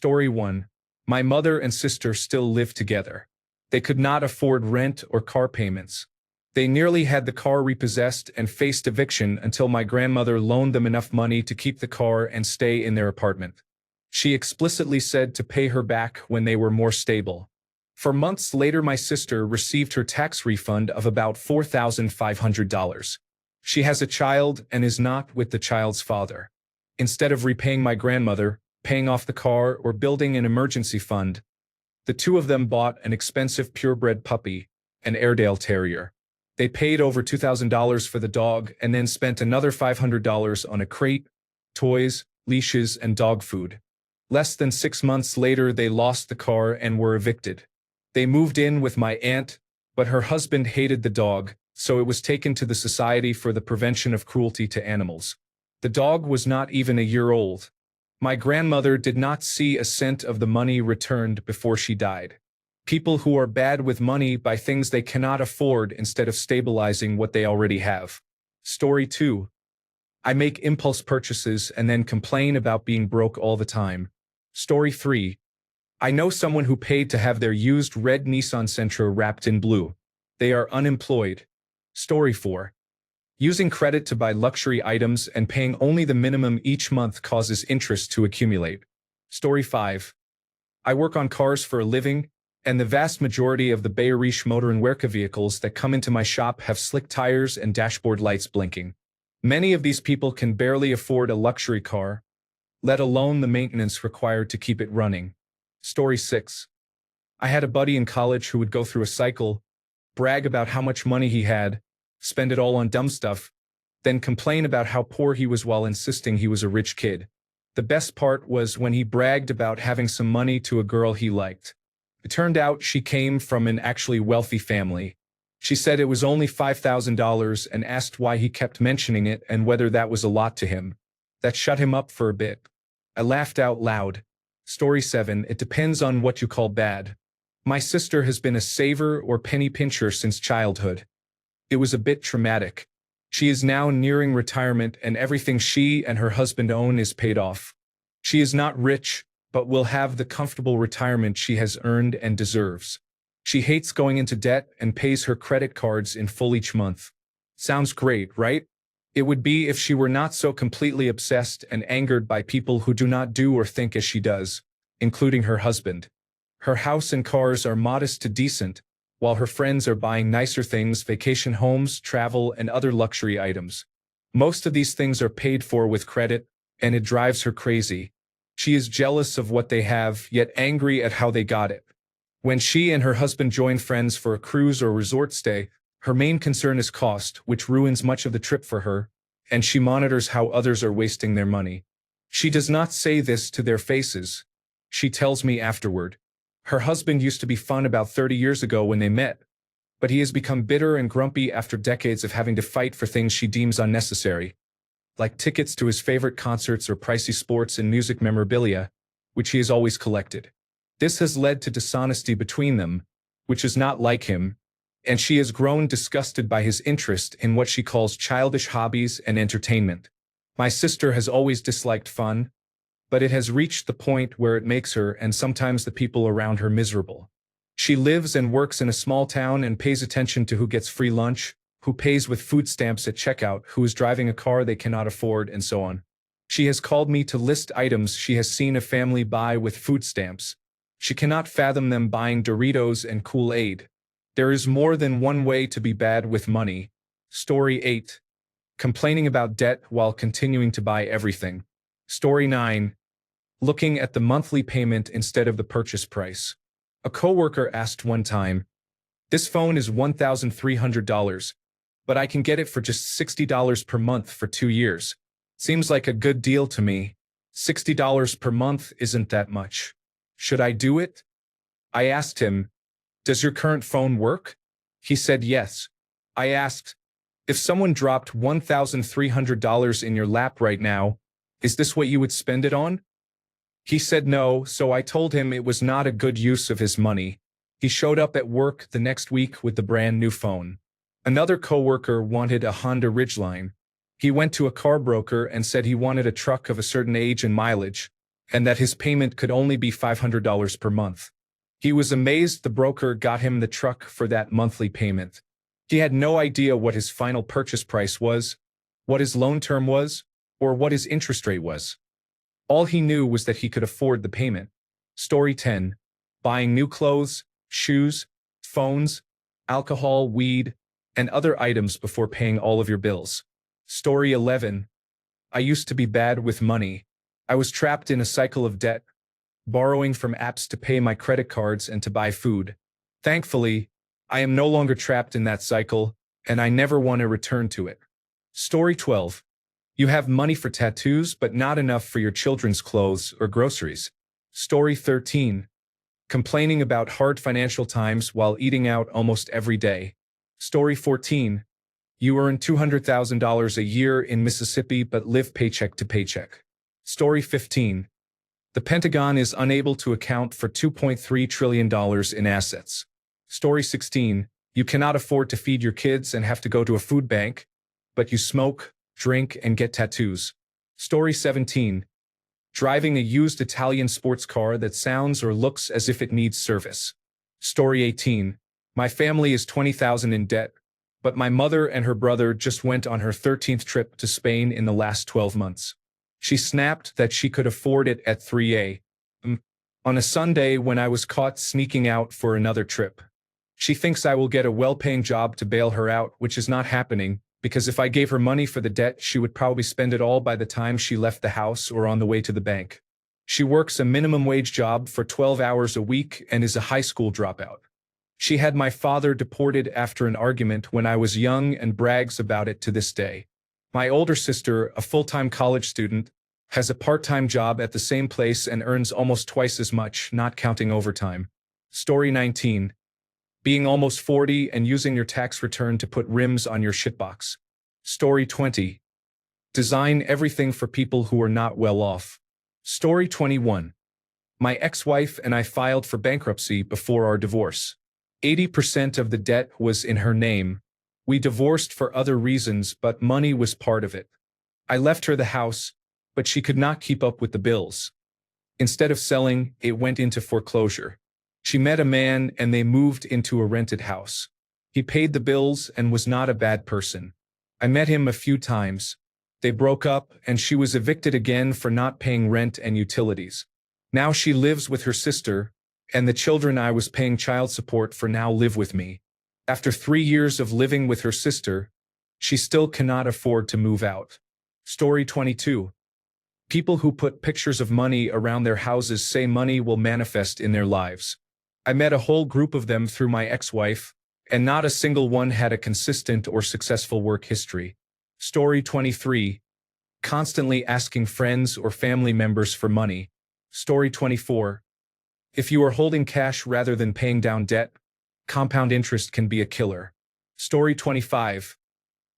Story 1. My mother and sister still live together. They could not afford rent or car payments. They nearly had the car repossessed and faced eviction until my grandmother loaned them enough money to keep the car and stay in their apartment. She explicitly said to pay her back when they were more stable. For months later, my sister received her tax refund of about $4,500. She has a child and is not with the child's father. Instead of repaying my grandmother, paying off the car, or building an emergency fund, the two of them bought an expensive purebred puppy, an Airedale Terrier. They paid over $2,000 for the dog and then spent another $500 on a crate, toys, leashes, and dog food. Less than 6 months later, they lost the car and were evicted. They moved in with my aunt, but her husband hated the dog, so it was taken to the Society for the Prevention of Cruelty to Animals. The dog was not even a year old. My grandmother did not see a cent of the money returned before she died. People who are bad with money buy things they cannot afford instead of stabilizing what they already have. Story 2. I make impulse purchases and then complain about being broke all the time. Story 3. I know someone who paid to have their used red Nissan Sentra wrapped in blue. They are unemployed. Story 4. Using credit to buy luxury items and paying only the minimum each month causes interest to accumulate. Story 5. I work on cars for a living, and the vast majority of the Bayerisch Motor and Werke vehicles that come into my shop have slick tires and dashboard lights blinking. Many of these people can barely afford a luxury car, let alone the maintenance required to keep it running. Story 6. I had a buddy in college who would go through a cycle, brag about how much money he had, spend it all on dumb stuff, then complain about how poor he was while insisting he was a rich kid. The best part was when he bragged about having some money to a girl he liked. It turned out she came from an actually wealthy family. She said it was only $5,000 and asked why he kept mentioning it and whether that was a lot to him. That shut him up for a bit. I laughed out loud. Story 7. It depends on what you call bad. My sister has been a saver or penny pincher since childhood. It was a bit traumatic. She is now nearing retirement and everything she and her husband own is paid off. She is not rich, but will have the comfortable retirement she has earned and deserves. She hates going into debt and pays her credit cards in full each month. Sounds great, right? It would be if she were not so completely obsessed and angered by people who do not do or think as she does, including her husband. Her house and cars are modest to decent, while her friends are buying nicer things, vacation homes, travel, and other luxury items. Most of these things are paid for with credit, and it drives her crazy. She is jealous of what they have, yet angry at how they got it. When she and her husband join friends for a cruise or resort stay, her main concern is cost, which ruins much of the trip for her, and she monitors how others are wasting their money. She does not say this to their faces. She tells me afterward. Her husband used to be fun about 30 years ago when they met, but he has become bitter and grumpy after decades of having to fight for things she deems unnecessary, like tickets to his favorite concerts or pricey sports and music memorabilia, which he has always collected. This has led to dishonesty between them, which is not like him, and she has grown disgusted by his interest in what she calls childish hobbies and entertainment. My sister has always disliked fun, but it has reached the point where it makes her and sometimes the people around her miserable. She lives and works in a small town and pays attention to who gets free lunch, who pays with food stamps at checkout, who is driving a car they cannot afford, and so on. She has called me to list items she has seen a family buy with food stamps. She cannot fathom them buying Doritos and Kool-Aid. There is more than one way to be bad with money. Story 8. Complaining about debt while continuing to buy everything. Story 9. Looking at the monthly payment instead of the purchase price. A coworker asked one time, "This phone is $1,300, but I can get it for just $60 per month for 2 years. Seems like a good deal to me. $60 per month isn't that much. Should I do it?" I asked him, "Does your current phone work?" He said yes. I asked, "If someone dropped $1,300 in your lap right now, is this what you would spend it on?" He said no, so I told him it was not a good use of his money. He showed up at work the next week with the brand new phone. Another coworker wanted a Honda Ridgeline. He went to a car broker and said he wanted a truck of a certain age and mileage, and that his payment could only be $500 per month. He was amazed the broker got him the truck for that monthly payment. He had no idea what his final purchase price was, what his loan term was, or what his interest rate was. All he knew was that he could afford the payment. Story 10. Buying new clothes, shoes, phones, alcohol, weed, and other items before paying all of your bills. Story 11. I used to be bad with money. I was trapped in a cycle of debt, borrowing from apps to pay my credit cards and to buy food. Thankfully, I am no longer trapped in that cycle, and I never want to return to it. Story 12. You have money for tattoos, but not enough for your children's clothes or groceries. Story 13. Complaining about hard financial times while eating out almost every day. Story 14. You earn $200,000 a year in Mississippi but live paycheck to paycheck. Story 15. The Pentagon is unable to account for $2.3 trillion in assets. Story 16. You cannot afford to feed your kids and have to go to a food bank, but you smoke, drink, and get tattoos. Story 17. Driving a used Italian sports car that sounds or looks as if it needs service. Story 18. My family is $20,000 in debt, but my mother and her brother just went on her 13th trip to Spain in the last 12 months. She snapped that she could afford it at 3 a.m. on a Sunday when I was caught sneaking out for another trip. She thinks I will get a well-paying job to bail her out, which is not happening, because if I gave her money for the debt, she would probably spend it all by the time she left the house or on the way to the bank. She works a minimum wage job for 12 hours a week and is a high school dropout. She had my father deported after an argument when I was young and brags about it to this day. My older sister, a full-time college student, has a part-time job at the same place and earns almost twice as much, not counting overtime. Story 19. Being almost 40 and using your tax return to put rims on your shitbox. Story 20. Design everything for people who are not well off. Story 21. My ex-wife and I filed for bankruptcy before our divorce. 80% of the debt was in her name. We divorced for other reasons, but money was part of it. I left her the house, but she could not keep up with the bills. Instead of selling, it went into foreclosure. She met a man and they moved into a rented house. He paid the bills and was not a bad person. I met him a few times. They broke up and she was evicted again for not paying rent and utilities. Now she lives with her sister, and the children I was paying child support for now live with me. After 3 years of living with her sister, she still cannot afford to move out. Story 22. People who put pictures of money around their houses say money will manifest in their lives. I met a whole group of them through my ex-wife, and not a single one had a consistent or successful work history. Story 23. Constantly asking friends or family members for money. Story 24. If you are holding cash rather than paying down debt, compound interest can be a killer. Story 25.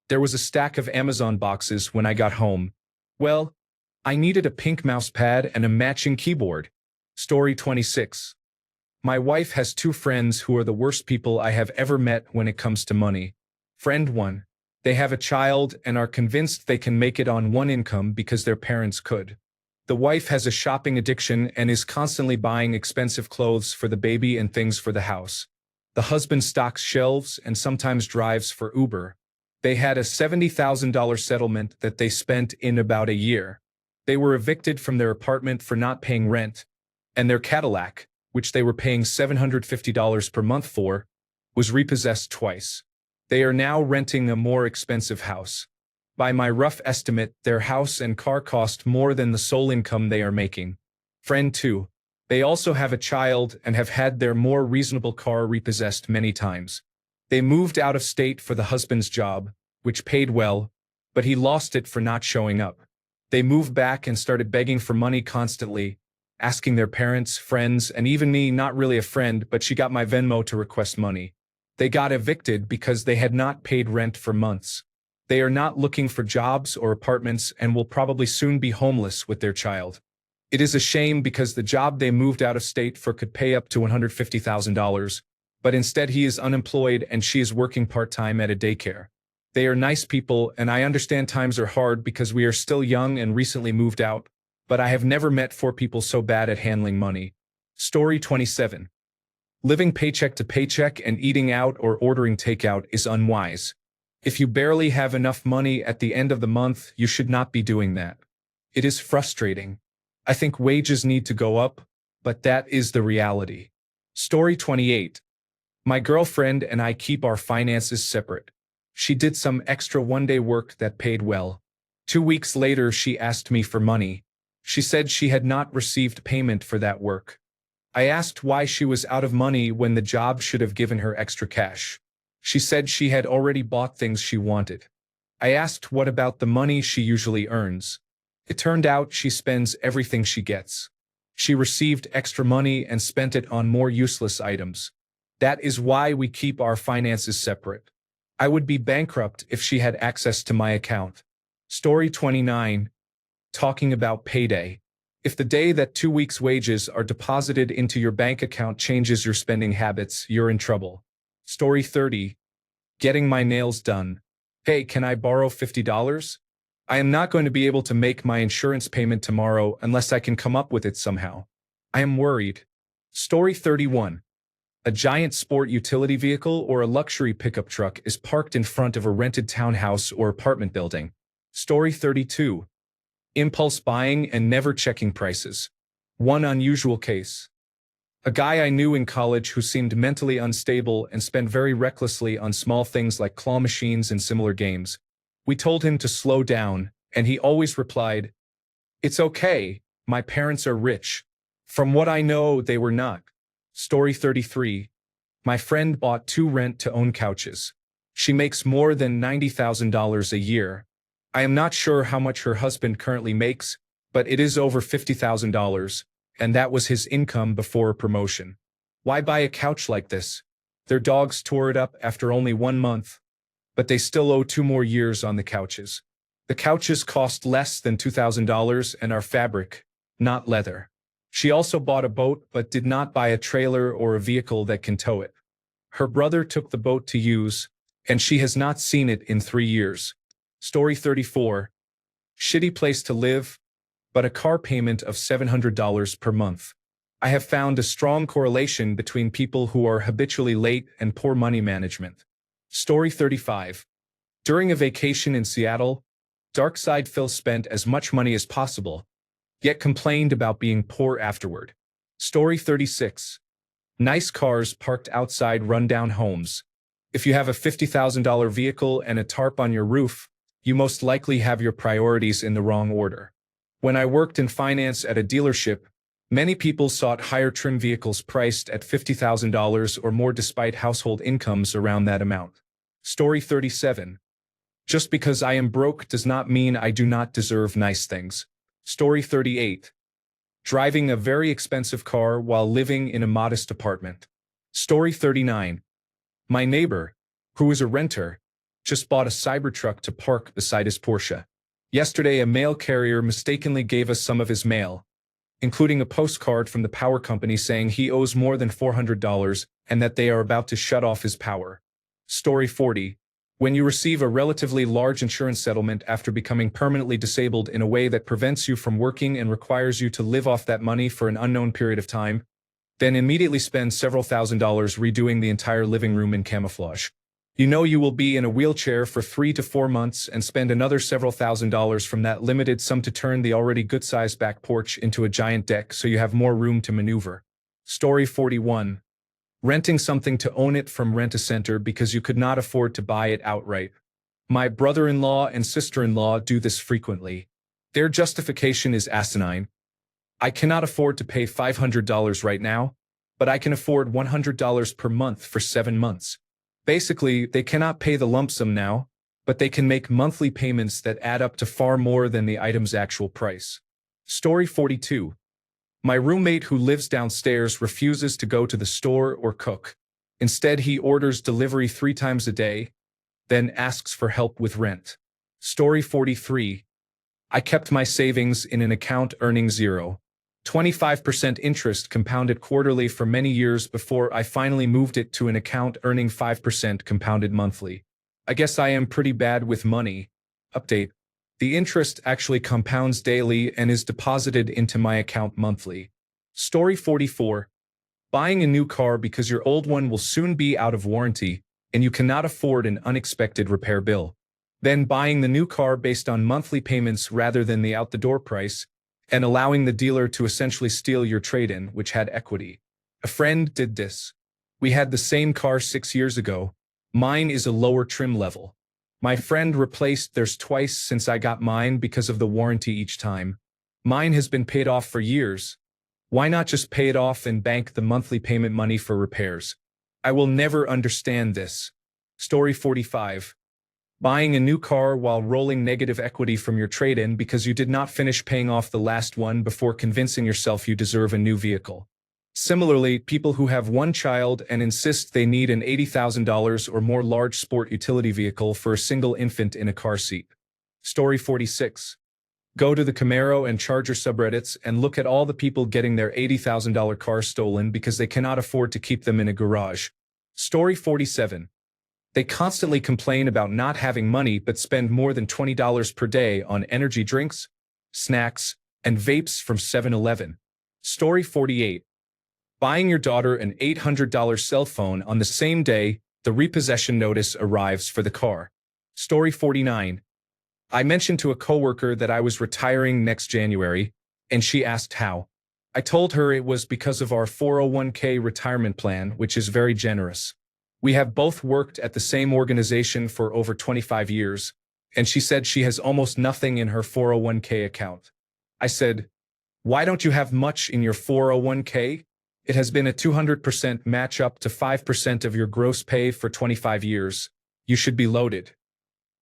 There was a stack of Amazon boxes when I got home. Well, I needed a pink mouse pad and a matching keyboard. Story 26. My wife has 2 friends who are the worst people I have ever met when it comes to money. Friend 1. They have a child and are convinced they can make it on one income because their parents could. The wife has a shopping addiction and is constantly buying expensive clothes for the baby and things for the house. The husband stocks shelves and sometimes drives for Uber. They had a $70,000 settlement that they spent in about a year. They were evicted from their apartment for not paying rent, and their Cadillac, which they were paying $750 per month for, was repossessed twice. They are now renting a more expensive house. By my rough estimate, their house and car cost more than the sole income they are making. Friend 2. They also have a child and have had their more reasonable car repossessed many times. They moved out of state for the husband's job, which paid well, but he lost it for not showing up. They moved back and started begging for money constantly, asking their parents, friends, and even me, not really a friend, but she got my Venmo to request money. They got evicted because they had not paid rent for months. They are not looking for jobs or apartments and will probably soon be homeless with their child. It is a shame because the job they moved out of state for could pay up to $150,000, but instead he is unemployed and she is working part-time at a daycare. They are nice people, and I understand times are hard because we are still young and recently moved out, but I have never met four people so bad at handling money. Story 27. Living paycheck to paycheck and eating out or ordering takeout is unwise. If you barely have enough money at the end of the month, you should not be doing that. It is frustrating. I think wages need to go up, but that is the reality. Story 28. My girlfriend and I keep our finances separate. She did some extra one-day work that paid well. 2 weeks later, she asked me for money. She said she had not received payment for that work. I asked why she was out of money when the job should have given her extra cash. She said she had already bought things she wanted. I asked what about the money she usually earns. It turned out she spends everything she gets. She received extra money and spent it on more useless items. That is why we keep our finances separate. I would be bankrupt if she had access to my account. Story 29. Talking about payday. If the day that 2 weeks' wages are deposited into your bank account changes your spending habits, you're in trouble. Story 30. Getting my nails done. Hey, can I borrow $50? I am not going to be able to make my insurance payment tomorrow unless I can come up with it somehow. I am worried. Story 31. A giant sport utility vehicle or a luxury pickup truck is parked in front of a rented townhouse or apartment building. Story 32. Impulse buying and never checking prices. One unusual case. A guy I knew in college who seemed mentally unstable and spent very recklessly on small things like claw machines and similar games. We told him to slow down, and he always replied, "It's okay, my parents are rich." From what I know, they were not. Story 33. My friend bought 2 rent-to-own couches. She makes more than $90,000 a year. I am not sure how much her husband currently makes, but it is over $50,000, and that was his income before a promotion. Why buy a couch like this? Their dogs tore it up after only 1 month, but they still owe 2 more years on the couches. The couches cost less than $2,000 and are fabric, not leather. She also bought a boat but did not buy a trailer or a vehicle that can tow it. Her brother took the boat to use, and she has not seen it in 3 years. Story 34. Shitty place to live, but a car payment of $700 per month. I have found a strong correlation between people who are habitually late and poor money management. Story 35. During a vacation in Seattle, Darkside Phil spent as much money as possible, yet complained about being poor afterward. Story 36. Nice cars parked outside rundown homes. If you have a $50,000 vehicle and a tarp on your roof, you most likely have your priorities in the wrong order. When I worked in finance at a dealership, many people sought higher trim vehicles priced at $50,000 or more despite household incomes around that amount. Story 37. Just because I am broke does not mean I do not deserve nice things. Story 38. Driving a very expensive car while living in a modest apartment. Story 39. My neighbor, who is a renter, just bought a Cybertruck to park beside his Porsche. Yesterday, a mail carrier mistakenly gave us some of his mail, including a postcard from the power company saying he owes more than $400 and that they are about to shut off his power. Story 40. When you receive a relatively large insurance settlement after becoming permanently disabled in a way that prevents you from working and requires you to live off that money for an unknown period of time, then immediately spend several $1,000s redoing the entire living room in camouflage. You know you will be in a wheelchair for 3 to 4 months and spend another several $1,000s from that limited sum to turn the already good-sized back porch into a giant deck so you have more room to maneuver. Story 41. Renting something to own it from Rent-A-Center because you could not afford to buy it outright. My brother-in-law and sister-in-law do this frequently. Their justification is asinine. I cannot afford to pay $500 right now, but I can afford $100 per month for 7 months. Basically, they cannot pay the lump sum now, but they can make monthly payments that add up to far more than the item's actual price. Story 42. My roommate who lives downstairs refuses to go to the store or cook. Instead, he orders delivery 3 times a day, then asks for help with rent. Story 43. I kept my savings in an account earning 0.25% interest compounded quarterly for many years before I finally moved it to an account earning 5% compounded monthly. I guess I am pretty bad with money. Update. The interest actually compounds daily and is deposited into my account monthly. Story 44. Buying a new car because your old one will soon be out of warranty and you cannot afford an unexpected repair bill. Then buying the new car based on monthly payments rather than the out-the-door price, and allowing the dealer to essentially steal your trade-in, which had equity. A friend did this. We had the same car 6 years ago. Mine is a lower trim level. My friend replaced theirs twice since I got mine because of the warranty each time. Mine has been paid off for years. Why not just pay it off and bank the monthly payment money for repairs? I will never understand this. Story 45. Buying a new car while rolling negative equity from your trade-in because you did not finish paying off the last one before convincing yourself you deserve a new vehicle. Similarly, people who have one child and insist they need an $80,000 or more large sport utility vehicle for a single infant in a car seat. Story 46. Go to the Camaro and Charger subreddits and look at all the people getting their $80,000 cars stolen because they cannot afford to keep them in a garage. Story 47. They constantly complain about not having money but spend more than $20 per day on energy drinks, snacks, and vapes from 7-Eleven. Story 48. Buying your daughter an $800 cell phone on the same day the repossession notice arrives for the car. Story 49. I mentioned to a coworker that I was retiring next January, and she asked how. I told her it was because of our 401k retirement plan, which is very generous. We have both worked at the same organization for over 25 years, and she said she has almost nothing in her 401k account. I said, "Why don't you have much in your 401k? It has been a 200% match up to 5% of your gross pay for 25 years. You should be loaded."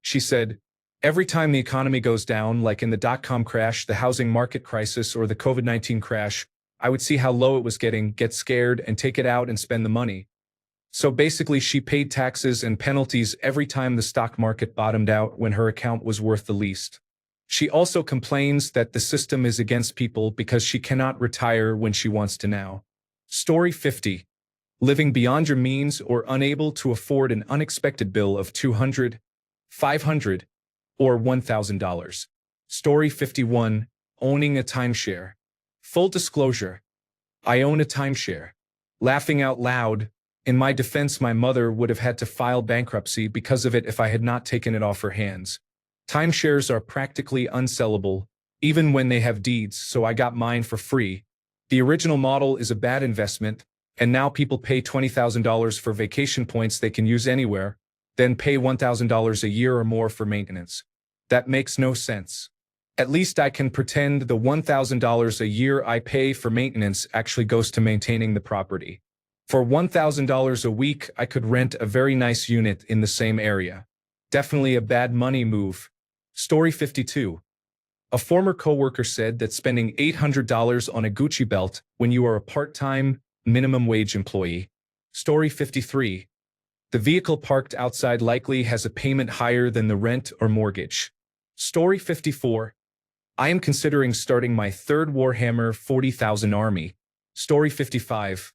She said, "Every time the economy goes down, like in the dot-com crash, the housing market crisis, or the COVID-19 crash, I would see how low it was getting, get scared, and take it out and spend the money." So basically, she paid taxes and penalties every time the stock market bottomed out when her account was worth the least. She also complains that the system is against people because she cannot retire when she wants to now. Story 50. Living beyond your means or unable to afford an unexpected bill of $200, $500, or $1,000. Story 51. Owning a timeshare. Full disclosure. I own a timeshare. Laughing out loud. In my defense, my mother would have had to file bankruptcy because of it if I had not taken it off her hands. Timeshares are practically unsellable, even when they have deeds, so I got mine for free. The original model is a bad investment, and now people pay $20,000 for vacation points they can use anywhere, then pay $1,000 a year or more for maintenance. That makes no sense. At least I can pretend the $1,000 a year I pay for maintenance actually goes to maintaining the property. For $1,000 a week, I could rent a very nice unit in the same area. Definitely a bad money move. Story 52. A former coworker said that spending $800 on a Gucci belt when you are a part-time, minimum wage employee. Story 53. The vehicle parked outside likely has a payment higher than the rent or mortgage. Story 54. I am considering starting my third Warhammer 40,000 army. Story 55.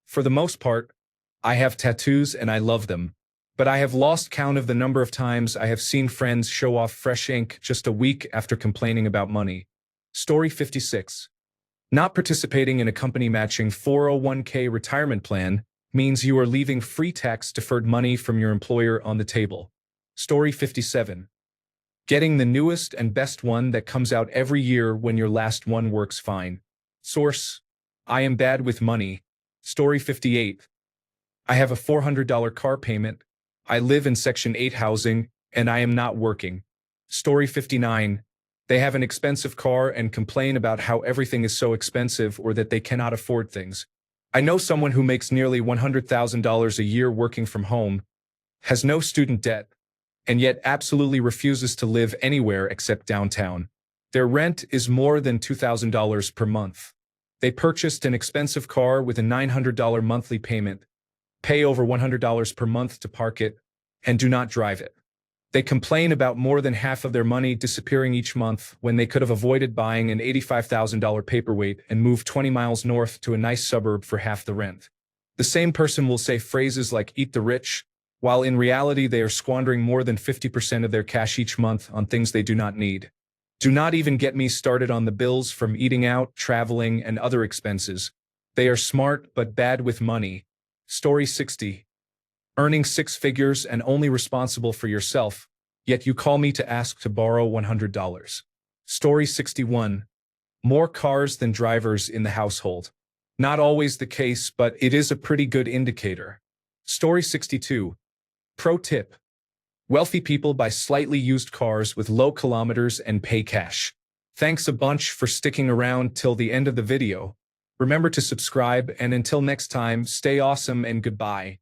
For the most part, I have tattoos and I love them, but I have lost count of the number of times I have seen friends show off fresh ink just a week after complaining about money. Story 56. Not participating in a company-matching 401k retirement plan means you are leaving free tax-deferred money from your employer on the table. Story 57. Getting the newest and best one that comes out every year when your last one works fine. Source: I am bad with money. Story 58. I have a $400 car payment. I live in Section 8 housing, and I am not working. Story 59. They have an expensive car and complain about how everything is so expensive or that they cannot afford things. I know someone who makes nearly $100,000 a year working from home, has no student debt, and yet absolutely refuses to live anywhere except downtown. Their rent is more than $2,000 per month. They purchased an expensive car with a $900 monthly payment, pay over $100 per month to park it, and do not drive it. They complain about more than half of their money disappearing each month when they could have avoided buying an $85,000 paperweight and moved 20 miles north to a nice suburb for half the rent. The same person will say phrases like "eat the rich," while in reality they are squandering more than 50% of their cash each month on things they do not need. Do not even get me started on the bills from eating out, traveling, and other expenses. They are smart but bad with money. Story 60. Earning six figures and only responsible for yourself, yet you call me to ask to borrow $100. Story 61. More cars than drivers in the household. Not always the case, but it is a pretty good indicator. Story 62. Pro tip. Wealthy people buy slightly used cars with low kilometers and pay cash. Thanks a bunch for sticking around till the end of the video. Remember to subscribe, and until next time, stay awesome and goodbye.